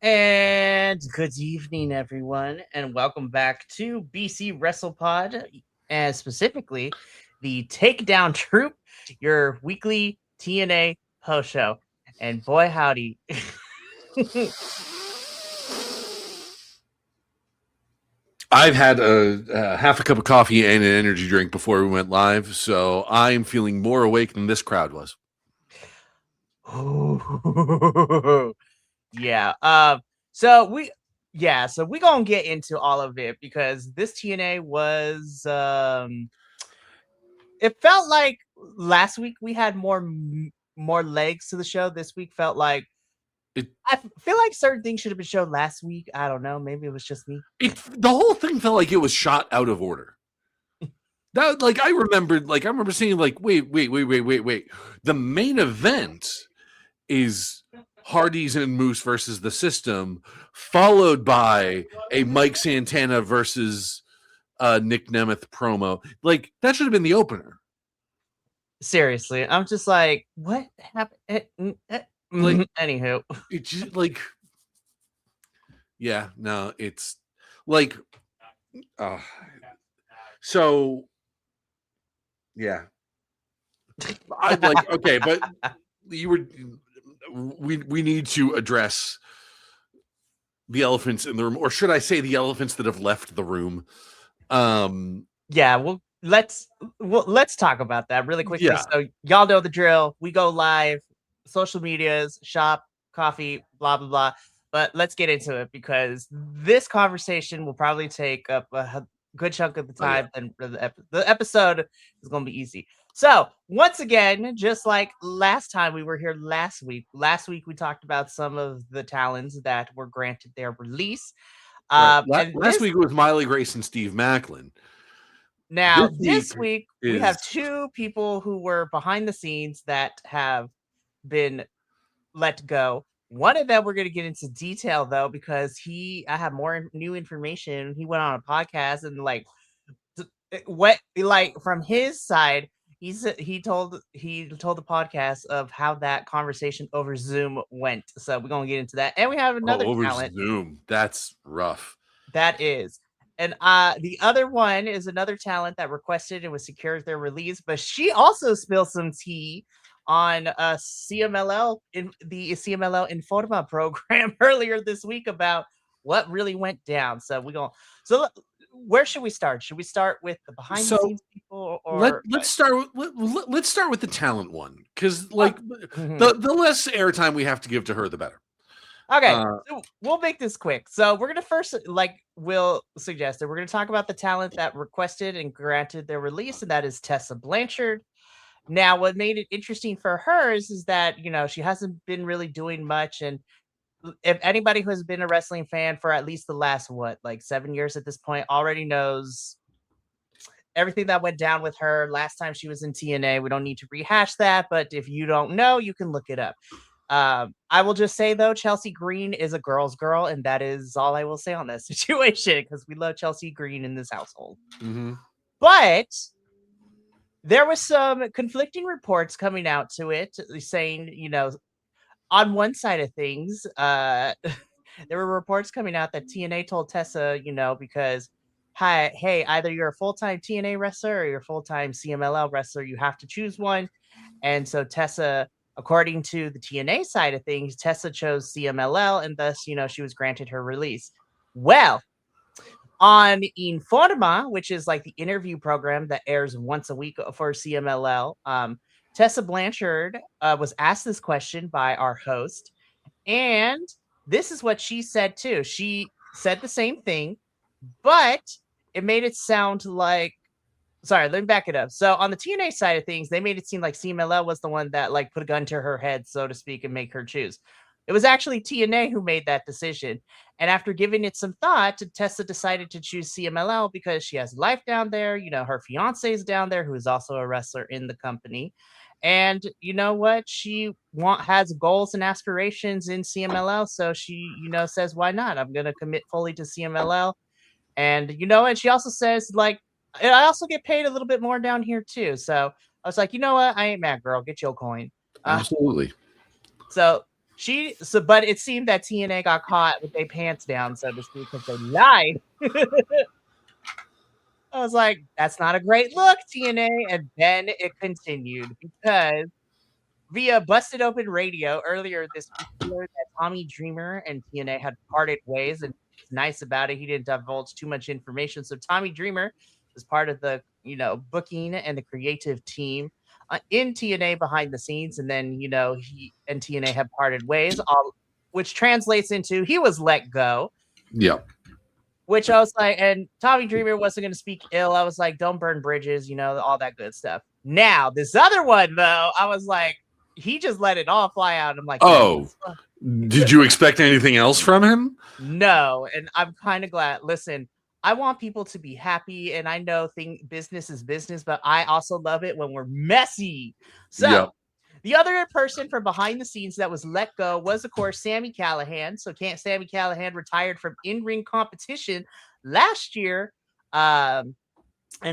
And good evening, everyone, and welcome back to BC Wrestle Pod, and specifically the Takedown Troop, your weekly TNA post show. And boy, howdy. I've had a half a cup of coffee and an energy drink before we went live, so I'm feeling more awake than this crowd was. Yeah. So we gonna get into all of it because this TNA was it felt like last week we had more legs to the show. This week felt like I feel like certain things should have been shown last week. I don't know. Maybe it was just me. The whole thing felt like it was shot out of order. That I remember saying wait. The main event is Hardy's and Moose versus the System, followed by a Mike Santana versus Nick Nemeth promo. That should have been the opener. Seriously, I'm just like, what happened? Anywho, it's just yeah, no, it's so yeah. Okay, but we need to address the elephants in the room, or should I say the elephants that have left the room. Yeah, well, let's talk about that really quickly. Yeah. So y'all know the drill. We go live, social medias, shop, coffee, blah blah blah. But let's get into it because this conversation will probably take up a good chunk of the time, and the episode is going to be easy. So once again, just like last time we were here last week we talked about some of the talents that were granted their release. Last week it was Miley Grace and Steve Macklin. Now, this week we have two people who were behind the scenes that have been let go. One of them we're going to get into detail though, because I have more new information. He went on a podcast and from his side, he told the podcast of how that conversation over Zoom went. So we're going to get into that. And we have another over talent. Zoom. That's rough. That is. And the other one is another talent that requested and was secured their release, but she also spilled some tea on CMLL in the CMLL Informa program earlier this week about what really went down. So where should we start? Should we start with the behind the scenes people, or let's start with the talent one, because the less airtime we have to give to her, the better. Okay, so we'll make this quick. So we're gonna first, Will suggested, we're gonna talk about the talent that requested and granted their release, and that is Tessa Blanchard. Now, what made it interesting for her is that she hasn't been really doing much, and if anybody who has been a wrestling fan for at least the last 7 years at this point already knows everything that went down with her last time she was in TNA. We don't need to rehash that, but if you don't know, you can look it up. I will just say though, Chelsea Green is a girl's girl, and that is all I will say on that situation, because we love Chelsea Green in this household. Mm-hmm. But there was some conflicting reports coming out to it saying, on one side of things, there were reports coming out that TNA told Tessa, because hey, either you're a full-time TNA wrestler or you're a full-time CMLL wrestler, you have to choose one. And so Tessa, according to the TNA side of things, Tessa chose CMLL, and thus, she was granted her release. Well, on Informa, which is like the interview program that airs once a week for CMLL, Tessa Blanchard was asked this question by our host, and this is what she said too. She said the same thing, but it made it sound like, sorry, let me back it up. So on the TNA side of things, they made it seem like CMLL was the one that put a gun to her head, so to speak, and make her choose. It was actually TNA who made that decision. And after giving it some thought, Tessa decided to choose CMLL because she has life down there. Her fiance is down there, who is also a wrestler in the company. And you know what? She has goals and aspirations in CMLL. So she, says, why not? I'm going to commit fully to CMLL. And, and she also says, I also get paid a little bit more down here too. So I was like, you know what? I ain't mad, girl. Get your coin. Absolutely. So But it seemed that TNA got caught with their pants down, so to speak, because they lied. I was like, that's not a great look, TNA. And then it continued because via Busted Open Radio earlier this week, we learned that Tommy Dreamer and TNA had parted ways, and he was nice about it. He didn't divulge too much information. So Tommy Dreamer was part of the booking and the creative team in TNA behind the scenes, and then he and TNA have parted ways, all which translates into he was let go. Yeah. Which I was like, and Tommy Dreamer wasn't going to speak ill. I was like, don't burn bridges, all that good stuff. Now, this other one, though, I was like, he just let it all fly out. I'm like, oh, did you expect anything else from him? No, and I'm kind of glad. Listen, I want people to be happy, and I know business is business, but I also love it when we're messy. So, the other person from behind the scenes that was let go was, of course, Sami Callihan. So Sami Callihan retired from in-ring competition last year. And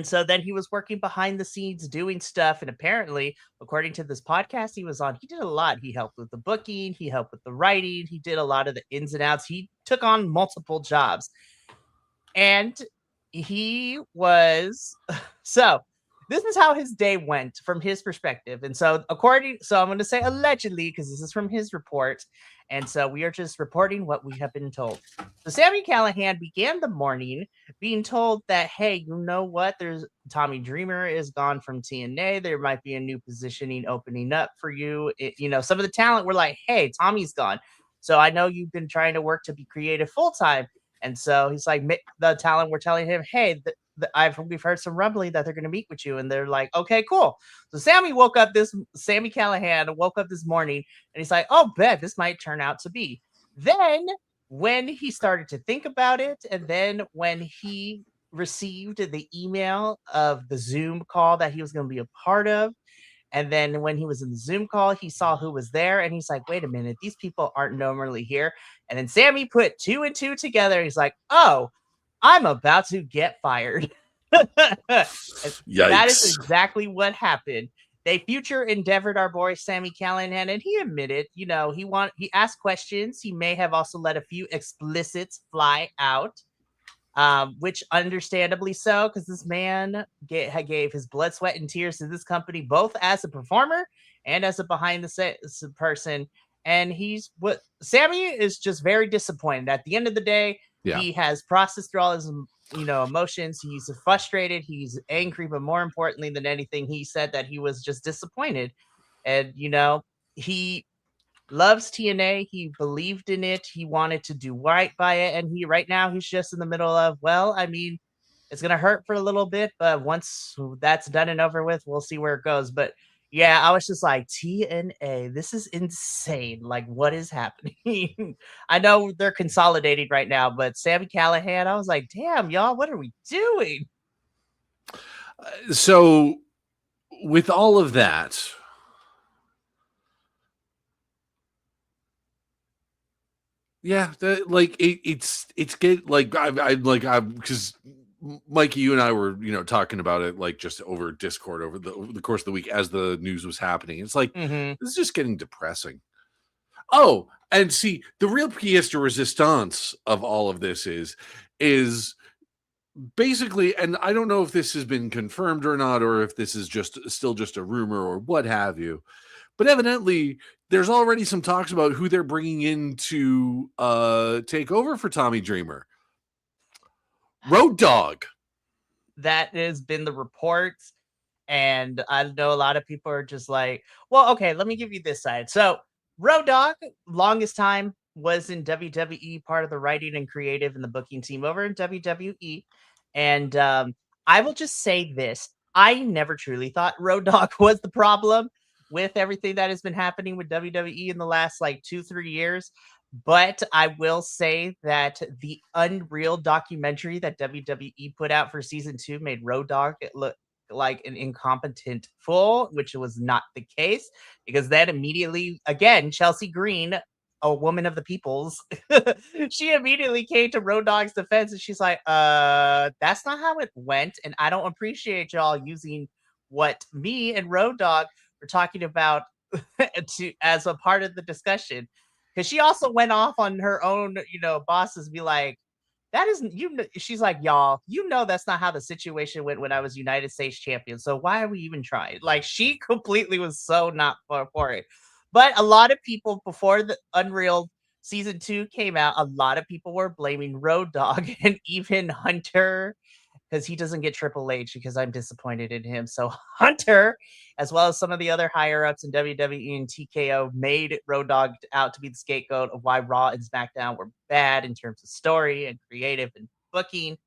so then he was working behind the scenes doing stuff. And apparently, according to this podcast he was on, he did a lot. He helped with the booking. He helped with the writing. He did a lot of the ins and outs. He took on multiple jobs. And he was... So... This is how his day went from his perspective. And so I'm going to say allegedly, because this is from his report. And so we are just reporting what we have been told. So Sami Callihan began the morning being told that, hey, you know what? There's Tommy Dreamer is gone from TNA. There might be a new positioning opening up for you. Some of the talent were like, hey, Tommy's gone. So I know you've been trying to work to be creative full time. And so he's like, the talent were telling him, hey, we've heard some rumbling that they're going to meet with you, and they're like, okay, cool. So Sami Callihan woke up this morning, and he's like, oh, bet this might turn out to be. Then when he started to think about it, and then when he received the email of the Zoom call that he was going to be a part of, and then when he was in the Zoom call, he saw who was there, and he's like, wait a minute, these people aren't normally here. And then Sami put 2 and 2 together. He's like, oh, I'm about to get fired. That is exactly what happened. They future endeavored our boy Sami Callihan, and he admitted, he asked questions. He may have also let a few explicits fly out, which understandably so, because this man gave his blood, sweat, and tears to this company, both as a performer and as a behind the scenes person. And Sami is just very disappointed. At the end of the day, he has processed through all his emotions. He's frustrated, he's angry, but more importantly than anything, he said that he was just disappointed. And he loves TNA, he believed in it, he wanted to do right by it, and right now he's just in the middle of, well, I mean, it's gonna hurt for a little bit, but once that's done and over with, we'll see where it goes. But yeah, I was just like, TNA, this is insane. Like, what is happening? I know they're consolidating right now, but Sami Callihan, I was like, damn, y'all, what are we doing? So with all of that, yeah, it's get like because Mikey, you and I were talking about it like just over Discord over the course of the week as the news was happening. It's like this is just getting depressing. Oh, and see, the real pièce de résistance of all of this is basically, and I don't know if this has been confirmed or not, or if this is still just a rumor or what have you. But evidently, there's already some talks about who they're bringing in to take over for Tommy Dreamer. Road Dogg. That has been the reports. And I know a lot of people are just like, well, okay, let me give you this side. So Road Dogg, longest time, was in WWE, part of the writing and creative and the booking team over in WWE. And I will just say this. I never truly thought Road Dogg was the problem with everything that has been happening with WWE in the last 2-3 years. But I will say that the Unreal documentary that WWE put out for season 2 made Road Dogg look like an incompetent fool, which was not the case, because then immediately, again, Chelsea Green, a woman of the peoples, she immediately came to Road Dogg's defense, and she's like, that's not how it went, and I don't appreciate y'all using what me and Road Dogg were talking about as a part of the discussion. because she also went off on her own, bosses, be like, that isn't she's like, y'all, that's not how the situation went when I was United States champion. So why are we even trying? Like, she completely was so not for it. But a lot of people, before the Unreal season 2 came out, a lot of people were blaming Road Dogg and even Hunter, because he doesn't get Triple H, because I'm disappointed in him. So Hunter, as well as some of the other higher ups in WWE and TKO, made Road Dogg out to be the scapegoat of why Raw and SmackDown were bad in terms of story and creative and booking.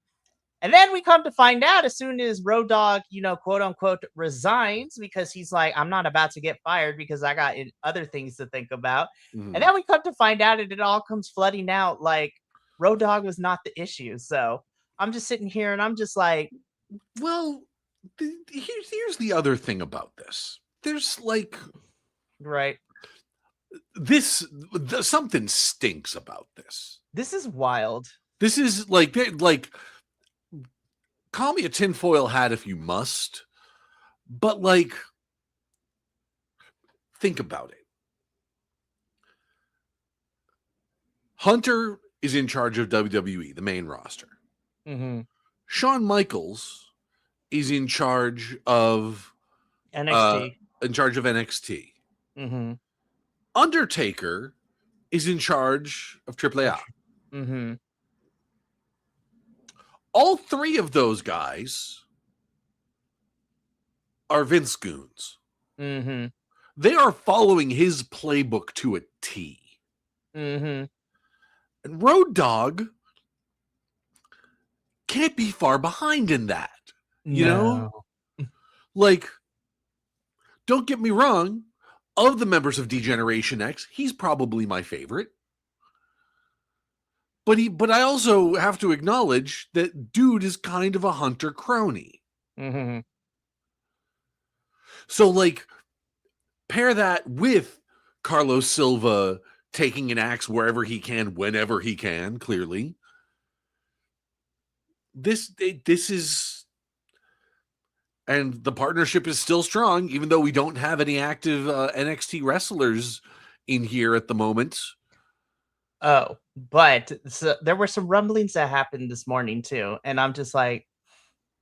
And then we come to find out, as soon as Road Dogg, quote unquote, resigns, because he's like, I'm not about to get fired because I got other things to think about. Mhm. And then we come to find out, and it all comes flooding out like Road Dogg was not the issue. So I'm just sitting here and I'm just like, well, here's the other thing about this. There's like, right, something stinks about this. this is wild. This is like call me a tinfoil hat if you must, but like, think about it. Hunter is in charge of WWE, the main roster. Mm-hmm. Shawn Michaels is in charge of NXT. NXT. Mm-hmm. Undertaker is in charge of AAA. Mm-hmm. All three of those guys are Vince goons. Mm-hmm. They are following his playbook to a T. Mm-hmm. And Road Dogg can't be far behind in that. You know? Like, don't get me wrong, of the members of D-Generation X, he's probably my favorite. But I also have to acknowledge that dude is kind of a Hunter crony. Mm-hmm. So, like, pair that with Carlos Silva taking an axe wherever he can, whenever he can, clearly. This is... And the partnership is still strong, even though we don't have any active NXT wrestlers in here at the moment. Oh, but there were some rumblings that happened this morning too, and I'm just like,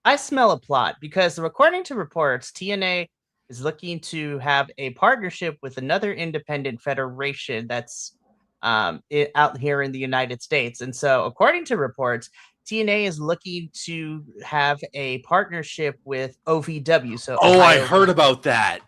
I smell a plot, because according to reports, TNA is looking to have a partnership with another independent federation that's out here in the United States. And so, according to reports, TNA is looking to have a partnership with OVW. So, I heard about that.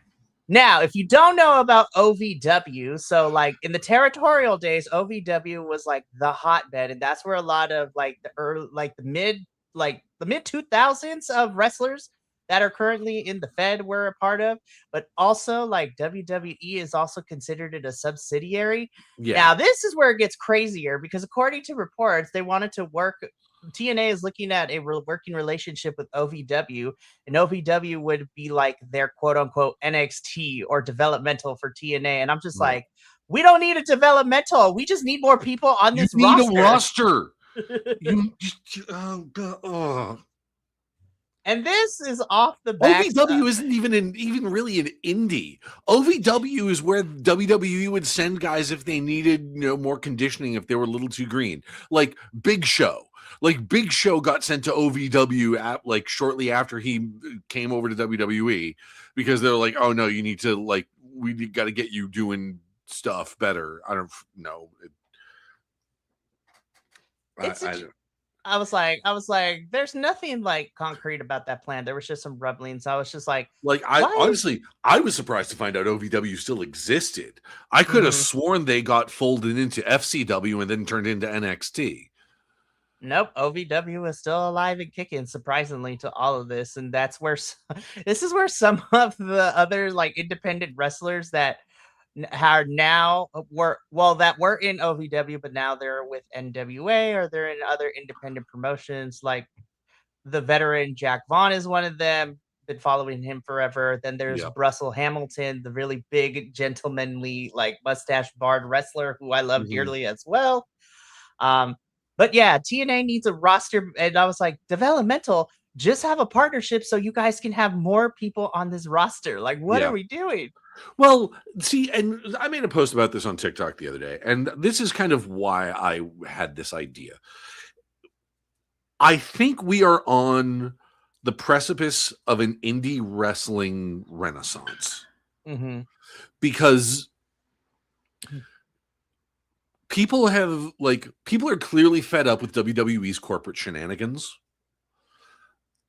Now, if you don't know about OVW, so like in the territorial days, OVW was like the hotbed, and that's where a lot of like the mid 2000s of wrestlers that are currently in the Fed were a part of. But also, like, WWE is also considered it a subsidiary. Yeah. Now, this is where it gets crazier, because according to reports, they wanted to work. TNA is looking at a working relationship with OVW, and OVW would be like their quote unquote NXT or developmental for TNA. And I'm just like, we don't need a developmental. We just need more people on this roster. You need a roster. Oh God. And this is off the back. OVW isn't even really an indie. OVW is where WWE would send guys if they needed, more conditioning, if they were a little too green. Like Big Show. Like Big Show got sent to OVW shortly after he came over to WWE, because they're like, oh no, you need to, like, we got to get you doing stuff better. I don't know. I was like, there's nothing like concrete about that plan. There was just some rumblings. I was just like, honestly, I was surprised to find out OVW still existed. I could have sworn they got folded into FCW and then turned into NXT. Nope, OVW is still alive and kicking, surprisingly, to all of this. And that's where this is where some of the other like independent wrestlers that are now were in OVW, but now they're with NWA, or they're in other independent promotions. Like the veteran Jack Vaughn is one of them. Been following him forever. Then there's Russell Hamilton, the really big, gentlemanly, like mustache barred wrestler who I love dearly as well. But yeah, TNA needs a roster, and I was like, developmental, just have a partnership so you guys can have more people on this roster. Like, what are we doing? Well, see, and I made a post about this on TikTok the other day, and this is kind of why I had this idea. I think we are on the precipice of an indie wrestling renaissance Mm-hmm. because people are clearly fed up with WWE's corporate shenanigans.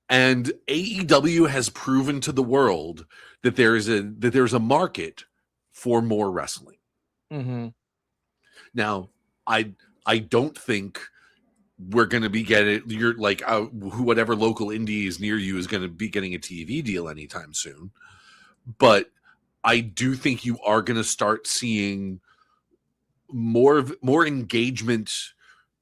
And AEW has proven to the world that there's a market for more wrestling. Mm-hmm. Now, I don't think we're going to be getting whatever local indie is near you is going to be getting a TV deal anytime soon. But I do think you are going to start seeing more engagement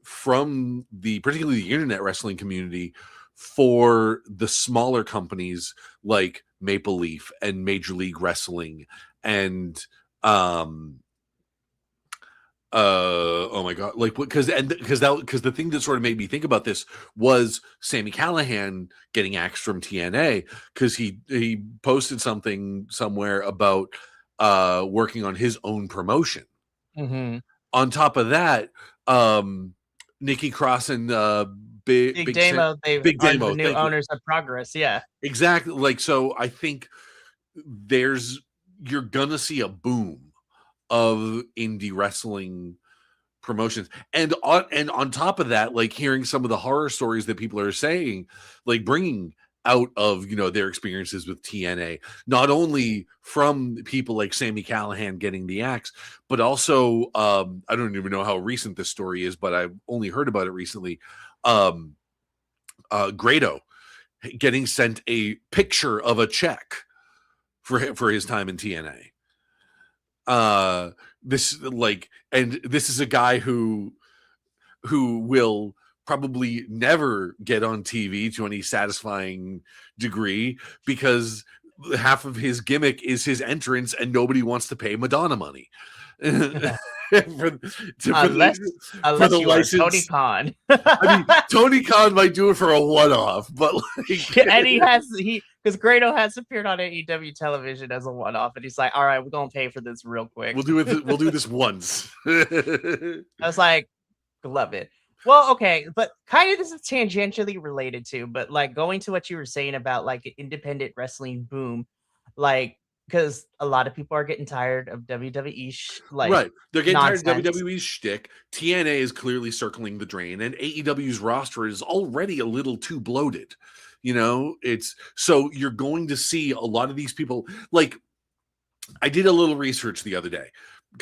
from particularly the internet wrestling community for the smaller companies like Maple Leaf and Major League Wrestling and oh my god, like because the thing that sort of made me think about this was Sami Callihan getting axed from TNA because he posted something somewhere about working on his own promotion. Mm-hmm. On top of that, Nikki Cross and Big Damo, they Big are the Damo, new thank you. owners of Progress. Yeah, Exactly. Like, so I think you're gonna see a boom of indie wrestling promotions, and on top of that, like hearing some of the horror stories that people are saying, like bringing out of their experiences with TNA, not only from people like Sami Callihan getting the axe, but also I don't even know how recent this story is, but I've only heard about it recently. Grado getting sent a picture of a check for his time in TNA. This is a guy who will probably never get on TV to any satisfying degree because half of his gimmick is his entrance and nobody wants to pay Madonna money. unless you are Tony Khan. I mean, Tony Khan might do it for a one-off, but and because Grado has appeared on AEW television as a one-off, and he's like, "All right, we're gonna pay for this real quick. We'll do this once." I was like, love it. Well, okay, but kind of this is tangentially related to, but like going to what you were saying about like independent wrestling boom, like because a lot of people are getting tired of WWE, right? They're getting nonsense. tired of WWE's shtick. TNA is clearly circling the drain, and AEW's roster is already a little too bloated. So you're going to see a lot of these people. Like, I did a little research the other day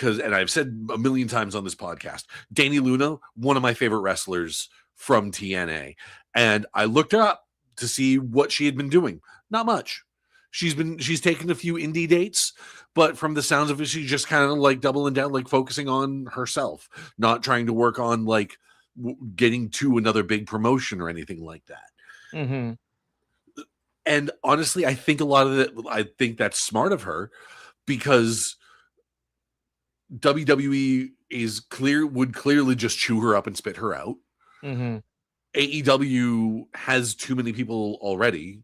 and I've said a million times on this podcast, Dani Luna, one of my favorite wrestlers from TNA, and I looked up to see what she had been doing. Not much. She's taken a few indie dates, but from the sounds of it, she's just kind of like doubling down, like focusing on herself, not trying to work on like getting to another big promotion or anything like that. Mm-hmm. And honestly, I think I think that's smart of her because WWE would clearly just chew her up and spit her out. Mm-hmm. AEW has too many people already.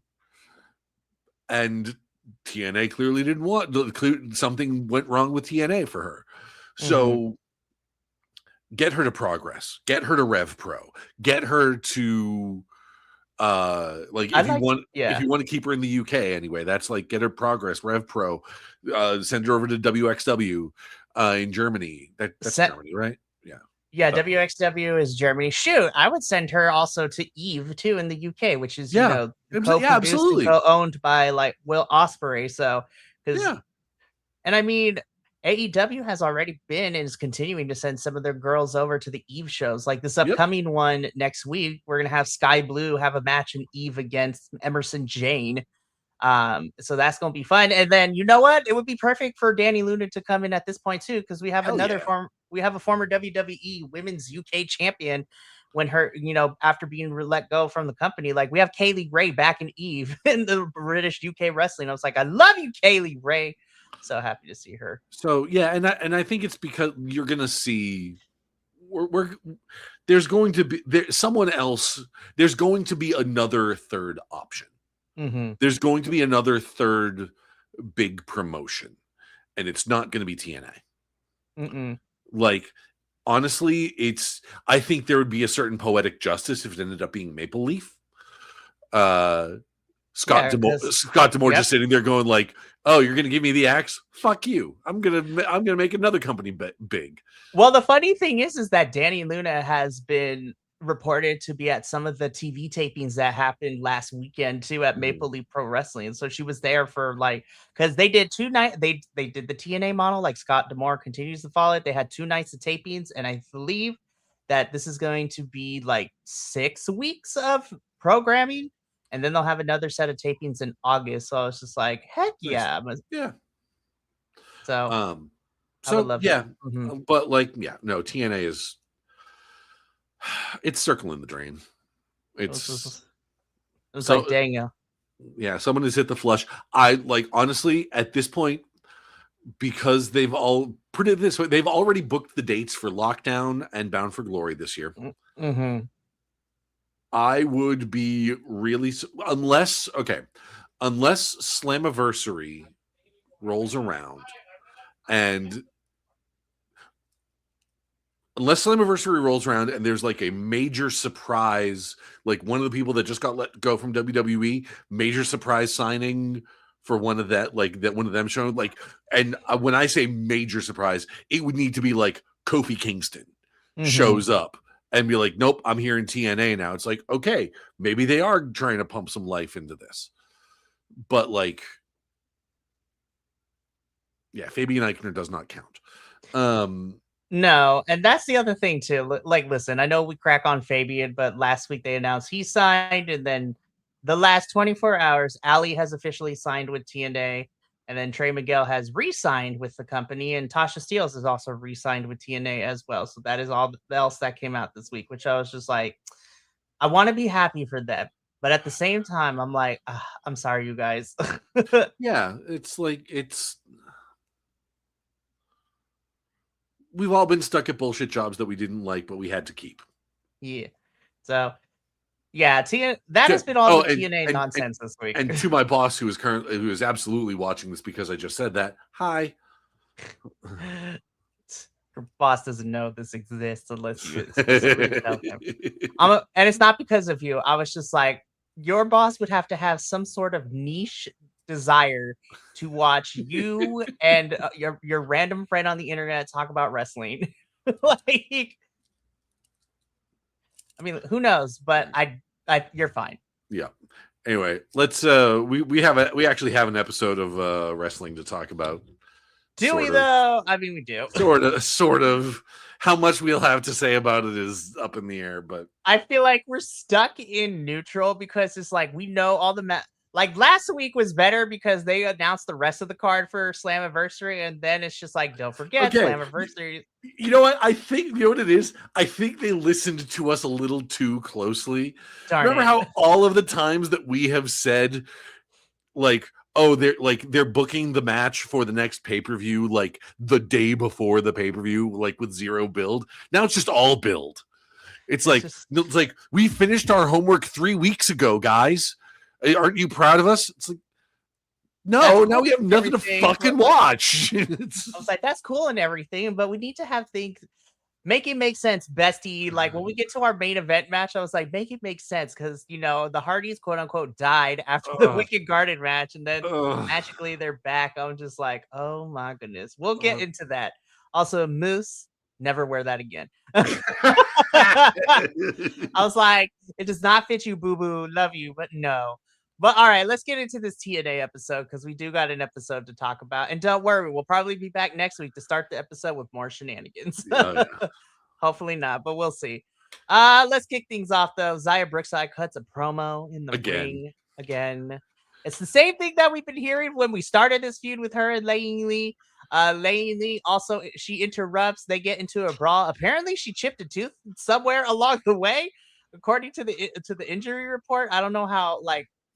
And TNA clearly didn't want something went wrong with TNA for her. So get her to Progress, get her to Rev Pro, get her to if you want to keep her in the UK anyway, that's like get her Progress, Rev Pro, send her over to WXW in Germany. That's Germany, right? Yeah, WXW is Germany. Shoot, I would send her also to Eve too in the UK, which is co-produced and co-owned by like Will Ospreay. So, and I mean, AEW has already been and is continuing to send some of their girls over to the Eve shows. Like this upcoming one next week, we're gonna have Sky Blue have a match in Eve against Emerson Jane. So that's gonna be fun. And then you know what? It would be perfect for Dani Luna to come in at this point too, because we have we have a former WWE Women's UK champion when her, after being let go from the company. Like we have Kaylee Ray back in Eve in the British UK wrestling. I was like, I love you, Kaylee Ray. So happy to see her. So yeah, and I think it's because you're gonna see there's going to be someone else. There's going to be another third option. Mm-hmm. There's going to be another third big promotion. and it's not going to be TNA. Mm-mm. Like, honestly, I think there would be a certain poetic justice if it ended up being Maple Leaf. Scott Demore just sitting there going like, "Oh, you're gonna give me the axe? Fuck you! I'm gonna make another company big." Well, the funny thing is that Danny Luna has been reported to be at some of the TV tapings that happened last weekend too at Maple Leaf Pro Wrestling. So she was there for because they did 2 nights. They did the TNA model, like Scott Demore continues to follow it. They had 2 nights of tapings, and I believe that this is going to be like 6 weeks of programming, and then they'll have another set of tapings in August. So I was just like, heck yeah, yeah. So I would love yeah, mm-hmm. But no, TNA is it's circling the drain. It's like, dang ya. Yeah, someone has hit the flush. I honestly at this point, because they've all put it this way, they've already booked the dates for Lockdown and Bound for Glory this year. Mm-hmm. I would be really unless Slammiversary rolls around and there's like a major surprise, like one of the people that just got let go from WWE, major surprise signing for one of one of them showing and when I say major surprise, it would need to be like Kofi Kingston shows up and be like, nope, I'm here in TNA now. It's like, okay, maybe they are trying to pump some life into this. But Fabian Eichner does not count. No, and that's the other thing too. Listen, I know we crack on Fabian, but last week they announced he signed, and then the last 24 hours, Ali has officially signed with TNA, and then Trey Miguel has re-signed with the company, and Tasha Steelz has also re-signed with TNA as well. So that is all else that came out this week, which I was just like, I want to be happy for them, but at the same time, I'm like, I'm sorry, you guys. Yeah, we've all been stuck at bullshit jobs that we didn't like, but we had to keep. Yeah. So, yeah, that has been all the TNA nonsense this week. And to my boss, who is absolutely watching this because I just said that, hi. Your boss doesn't know this exists unless you tell him. And it's not because of you. I was just like, your boss would have to have some sort of niche desire to watch you and your random friend on the internet talk about wrestling. I mean, who knows? But you're fine. Yeah. Anyway, let's we actually have an episode of wrestling to talk about. Do we though? I mean, we do. Sort of. How much we'll have to say about it is up in the air, but I feel like we're stuck in neutral because it's like we know all the last week was better because they announced the rest of the card for Slammiversary, and then it's just like, don't forget Slammiversary. You know what? I think you know what it is. I think they listened to us a little too closely. Remember how all of the times that we have said, they're booking the match for the next pay-per-view like the day before the pay-per-view, like with zero build. Now it's just all build. It's like we finished our homework 3 weeks ago, guys. Aren't you proud of us? It's like, no, now we have nothing to fucking watch. I was like, that's cool and everything, but we need to have things make it make sense, bestie. Like when we get to our main event match, I was like, make it make sense because the Hardys quote unquote died after the Wicked Garden match, and then magically they're back. I'm just like, oh my goodness. We'll get into that. Also, Moose, never wear that again. I was like, it does not fit you, boo boo. Love you, but no. But all right, let's get into this TNA episode because we do got an episode to talk about. And don't worry, we'll probably be back next week to start the episode with more shenanigans. Hopefully not, but we'll see. Let's kick things off though. Zaya Brookside cuts a promo in the ring again. It's the same thing that we've been hearing when we started this feud with her and Laying Lee. Laying Lee also, she interrupts. They get into a brawl. Apparently, she chipped a tooth somewhere along the way, according to the injury report. I don't know how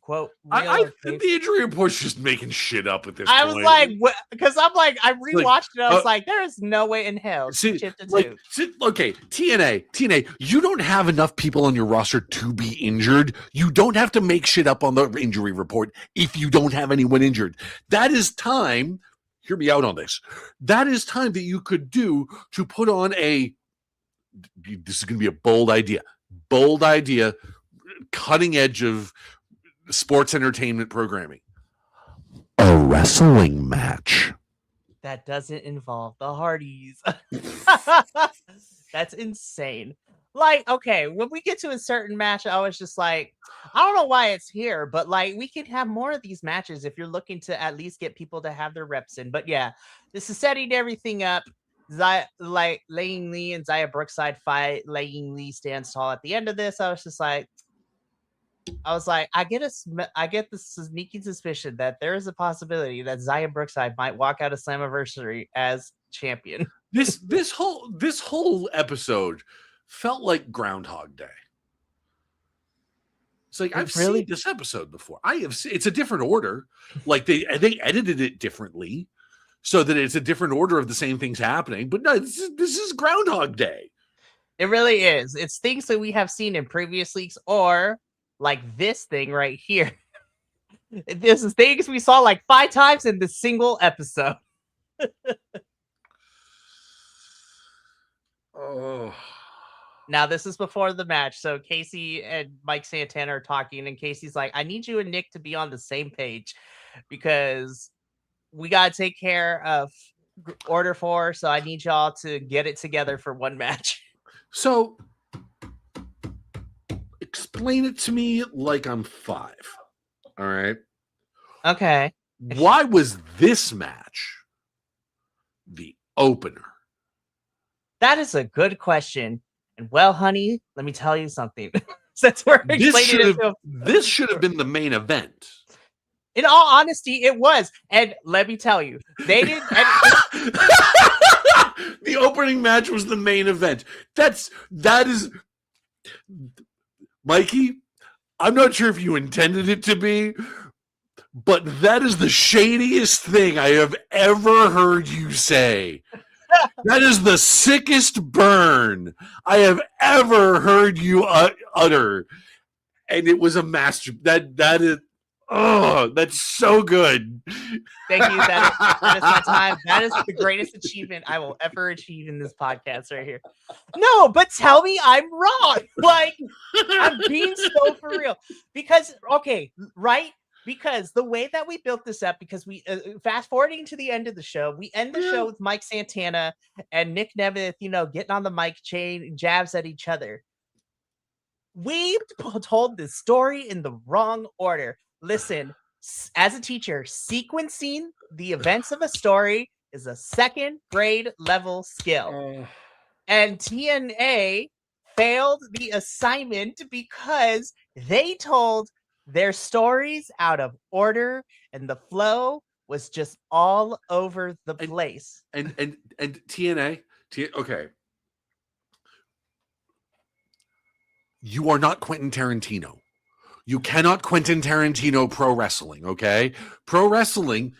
quote. I think the injury report's just making shit up at this point. I was like, because I'm like, I rewatched it. I was like, there is no way in hell. Okay, TNA, you don't have enough people on your roster to be injured. You don't have to make shit up on the injury report if you don't have anyone injured. That is time hear me out on this. That is time that you could do to put on this is going to be a bold idea, cutting edge of sports entertainment programming. A wrestling match. That doesn't involve the Hardys. That's insane. Like, okay, when we get to a certain match, I was just like, I don't know why it's here, but like, we can have more of these matches if you're looking to at least get people to have their reps in. But yeah, this is setting everything up. Like Laying Lee and Zaya Brookside fight. Laying Lee stands tall at the end of this. I was like, I get the sneaking suspicion that there is a possibility that Zaya Brookside might walk out of Slammiversary as champion. This whole episode felt like Groundhog Day. It's like, I've seen this episode before. It's a different order. Like they edited it differently so that it's a different order of the same things happening. But no, this is Groundhog Day. It really is. It's things that we have seen in previous weeks, or like this thing right here. This is things we saw like 5 times in this single episode. Oh. Now, this is before the match. So Casey and Mike Santana are talking, and Casey's like, I need you and Nick to be on the same page because we got to take care of Order 4. So I need y'all to get it together for one match. So explain it to me like I'm 5. All right. Okay. Why was this match the opener? That is a good question. And well, honey, let me tell you something. Since we're explaining this should have been the main event. In all honesty, it was. And let me tell you, they didn't. The opening match was the main event. That is, Mikey, I'm not sure if you intended it to be, but that is the shadiest thing I have ever heard you say. That is the sickest burn I have ever heard you utter. And it was a master. That is, oh, that's so good. Thank you. That is my time. That is the greatest achievement I will ever achieve in this podcast right here. No, but tell me I'm wrong. Like, I'm being so for real. Because, okay, right? Because the way that we built this up, because we fast forwarding to the end of the show, we end the show with Mike Santana and Nick Nemeth, getting on the mic chain, jabs at each other. We told this story in the wrong order. Listen, as a teacher, sequencing the events of a story is a 2nd grade level skill. And TNA failed the assignment because they told their stories out of order, and the flow was just all over the place. And TNA, okay. You are not Quentin Tarantino. You cannot Quentin Tarantino pro wrestling, okay? Pro wrestling,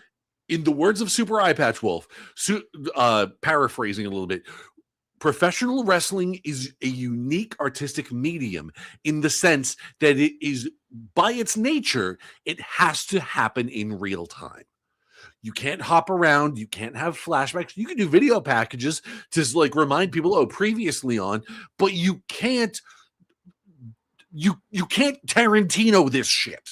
in the words of Super Eye Patch Wolf, paraphrasing a little bit, professional wrestling is a unique artistic medium in the sense that it is, by its nature, it has to happen in real time. You can't hop around. You can't have flashbacks. You can do video packages to like remind people, previously on, but you can't Tarantino this shit.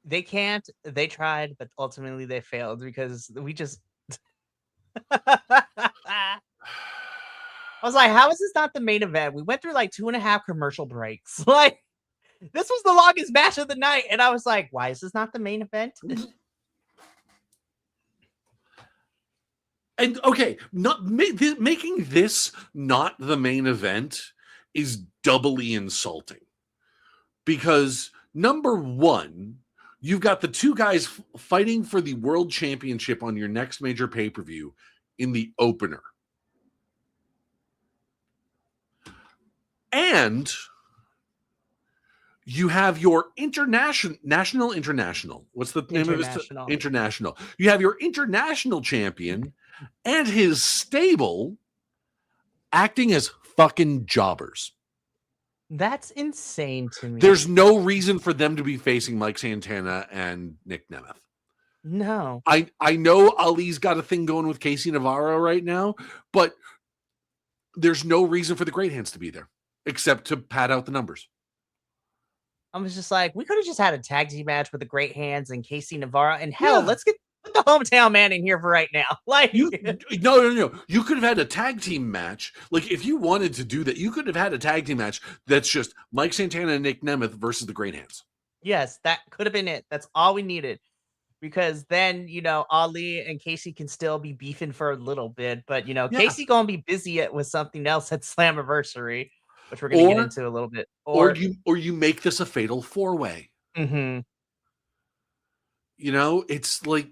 They can't. They tried, but ultimately they failed because we just I was like, how is this not the main event? We went through like 2.5 commercial breaks. Like, this was the longest match of the night. And I was like, why is this not the main event? And okay, making this not the main event is doubly insulting. Because number one, you've got the 2 guys fighting for the world championship on your next major pay-per-view in the opener. And you have your international. What's the name of it? International. You have your international champion and his stable acting as fucking jobbers. That's insane to me. There's no reason for them to be facing Mike Santana and Nick Nemeth. No. I know Ali's got a thing going with Casey Navarro right now, but there's no reason for the Great Hands to be there except to pad out the numbers. I was just like, we could have just had a tag team match with the Great Hands and Casey Navarro, and hell, let's get the hometown man in here for right now. Like, no. You could have had a tag team match. Like, if you wanted to do that, you could have had a tag team match that's just Mike Santana and Nick Nemeth versus the Great Hands. Yes, that could have been it. That's all we needed. Because then, Ali and Casey can still be beefing for a little bit, but Casey gonna be busy with something else at Slammiversary, which we're gonna get into a little bit. Or you make this a fatal 4-way. Mm-hmm. It's like,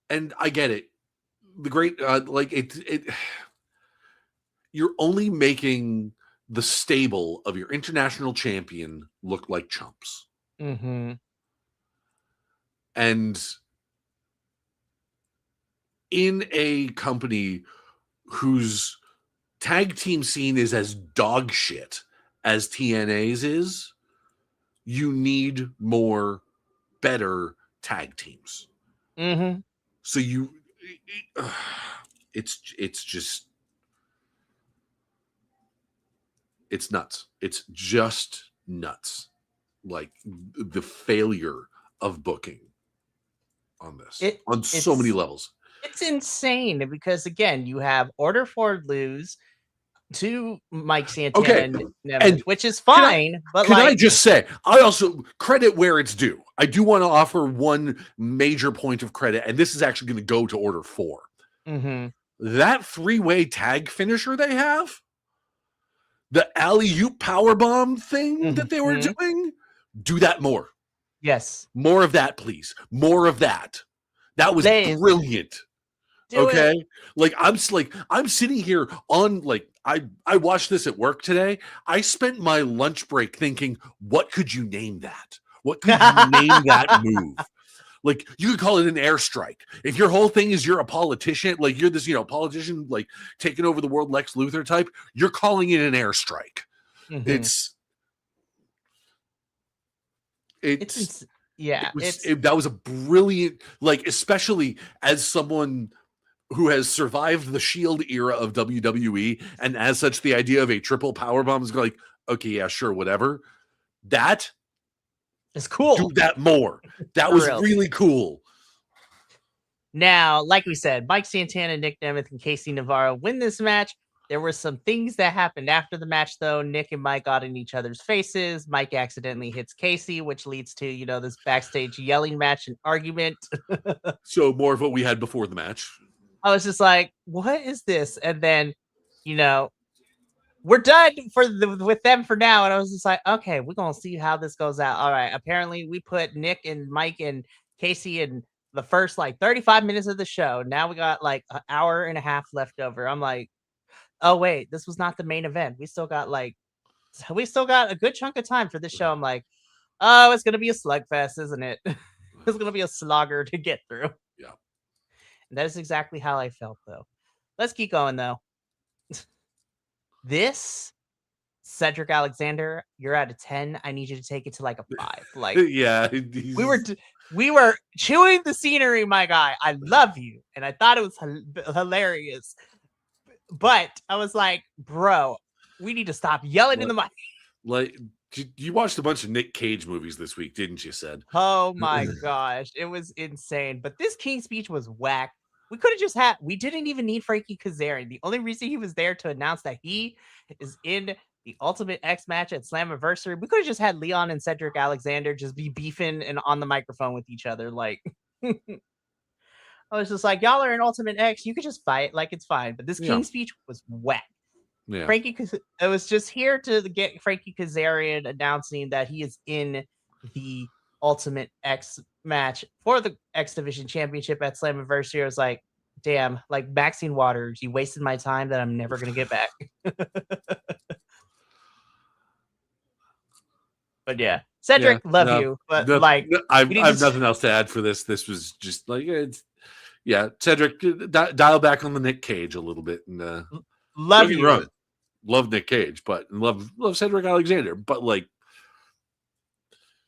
and I get it. The great, you're only making the stable of your international champion look like chumps. Mm-hmm. And in a company whose tag team scene is as dog shit as TNA's is, you need more better tag teams. Mm-hmm. So it's just, it's nuts. It's just nuts. Like the failure of booking on this on so many levels. It's insane because again, you have Order for lose to Mike Santana and which is fine. Can I just say, I also credit where it's due. I do want to offer one major point of credit, and this is actually going to go to Order 4. Mm-hmm. That 3-way tag finisher they have, the alley-oop powerbomb thing that they were doing, do that more. Yes. More of that, please. More of that. That was brilliant. Okay? Like I'm sitting here on I watched this at work today. I spent my lunch break thinking, what could you name that? What could you name that move? Like, you could call it an airstrike. If your whole thing is you're a politician, like you're this, politician, like taking over the world Lex Luthor type, you're calling it an airstrike. Mm-hmm. That was a brilliant, like, especially as someone who has survived the Shield era of WWE, and as such, the idea of a triple powerbomb is like, okay, yeah, sure, whatever. That is cool. Do that more. That was really cool. Now, like we said, Mike Santana, Nick Nemeth, and Casey Navarro win this match. There were some things that happened after the match, though. Nick and Mike got in each other's faces. Mike accidentally hits Casey, which leads to, this backstage yelling match and argument. So more of what we had before the match. I was just like, what is this? And then, we're done with them for now. And I was just like, okay, we're going to see how this goes out. All right. Apparently we put Nick and Mike and Casey in the first 35 minutes of the show. Now we got an hour and a half left over. I'm like, oh wait, this was not the main event. We still got a good chunk of time for this show. I'm like, oh, it's going to be a slugfest, isn't it? It's going to be a slogger to get through. Yeah. And that is exactly how I felt, though. Let's keep going, though. This, Cedric Alexander, you're at a 10. I need you to take it to a 5. Yeah, we were chewing the scenery, my guy. I love you, and I thought it was hilarious. But I was like, bro, we need to stop yelling in the mic. You watched a bunch of Nick Cage movies this week, didn't you, Ced? Oh my gosh, it was insane. But this King's Speech was whack. We didn't even need Frankie Kazarian. The only reason he was there to announce that he is in the Ultimate X match at Slammiversary, we could have just had Leon and Cedric Alexander just be beefing and on the microphone with each other. I was just like, y'all are in Ultimate X. You could just fight. It's fine. But this King's Speech was whack. Yeah. I was just here to get Frankie Kazarian announcing that he is in the Ultimate X match for the X Division Championship at Slammiversary. I was like, damn, Maxine Waters, you wasted my time that I'm never going to get back. But yeah, Cedric, love you. But I have nothing else to add for this. This was just Cedric, dial back on the Nick Cage a little bit. And love you. Love Nick Cage, but love Cedric Alexander. But